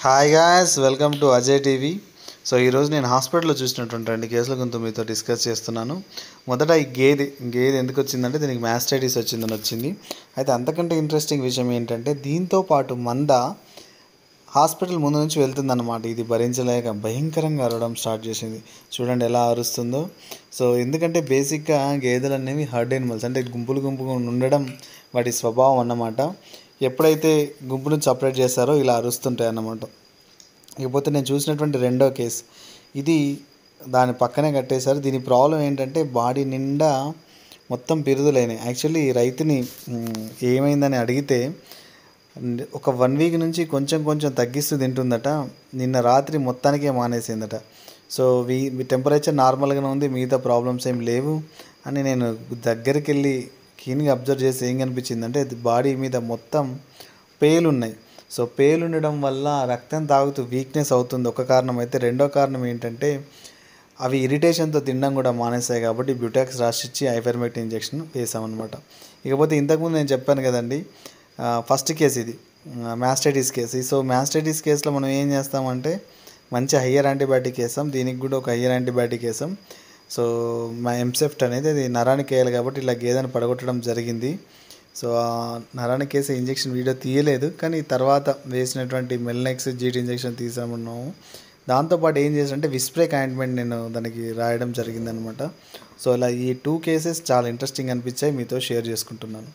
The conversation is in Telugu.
Hi guys, welcome to Ajay TV. So ఈరోజు నేను హాస్పిటల్లో చూసినటువంటి 2 కేసుల గురించి మీతో డిస్కస్ చేస్తున్నాను. మొదట ఈ గేదె ఎందుకు వచ్చిందంటే దీనికి మ్యాస్టైటిస్ వచ్చింది. అయితే అంతకంటే ఇంట్రెస్టింగ్ విషయం ఏంటంటే దీంతో పాటు మంద హాస్పిటల్ ముందు నుంచి వెళ్తుందన్నమాట. ఇది భరించలేక భయంకరంగా అరవడం స్టార్ట్ చేసింది. చూడండి ఎలా అరుస్తుందో. సో ఎందుకంటే బేసిక్గా గేదెలు అనేవి హర్డ్ యానిమల్స్, అంటే గుంపులుగా ఉండడం వాటి స్వభావం అన్నమాట. ఎప్పుడైతే గుంపును సపరేట్ చేస్తారో ఇలా అరుస్తుంటాయి అన్నమాట. ఇకపోతే నేను చూసినటువంటి రెండో కేసు, ఇది దాని పక్కనే కట్టేశారు. దీని ప్రాబ్లం ఏంటంటే బాడీ నిండా మొత్తం పిరుదులైనాయి. యాక్చువల్లీ రైతుని ఏమైందని అడిగితే ఒక 1 వీక్ నుంచి కొంచెం తగ్గిస్తూ తింటుందట. నిన్న రాత్రి మొత్తానికే మానేసిందట. సో టెంపరేచర్ నార్మల్గానే ఉంది, మిగతా ప్రాబ్లమ్స్ ఏం లేవు అని నేను దగ్గరికి వెళ్ళి క్లీన్గా అబ్జర్వ్ చేసి ఏం కనిపించిందంటే బాడీ మీద మొత్తం పేలు ఉన్నాయి. సో పేలు ఉండడం వల్ల రక్తం తాగుతూ వీక్నెస్ అవుతుంది ఒక కారణం. అయితే రెండో కారణం ఏంటంటే అవి ఇరిటేషన్తో తినడం కూడా మానేస్తాయి. కాబట్టి బ్యూటాక్స్ రాసిచ్చి ఐఫర్మెక్టిన్ ఇంజెక్షన్ వేసామన్నమాట. ఇకపోతే ఇంతకుముందు నేను చెప్పాను కదండి, ఫస్ట్ కేసు ఇది మ్యాస్టైటిస్ కేసు. సో మ్యాస్టైటిస్ కేసులో మనం ఏం చేస్తామంటే మంచి హయ్యర్ యాంటీబయాటిక్ వేస్తాం. దీనికి కూడా ఒక హయ్యర్ యాంటీబయాటిక్ వేసాం. సో మా ఎంసెఫ్ట్ అనేది అది నరానికి వేయాలి కాబట్టి ఇలా గేదెను పడగొట్టడం జరిగింది. సో నరానికి వేసే ఇంజెక్షన్ వీడియో తీయలేదు, కానీ తర్వాత వేసినటువంటి మెల్నెక్స్ జీటీ ఇంజెక్షన్ తీసామన్నాము. దాంతోపాటు ఏం చేసానంటే విస్ప్రేక్ ఆయింట్మెంట్ నేను దానికి రాయడం జరిగిందనమాట. సో ఇలా ఈ 2 కేసెస్ చాలా ఇంట్రెస్టింగ్ అనిపించాయి, మీతో షేర్ చేసుకుంటున్నాను.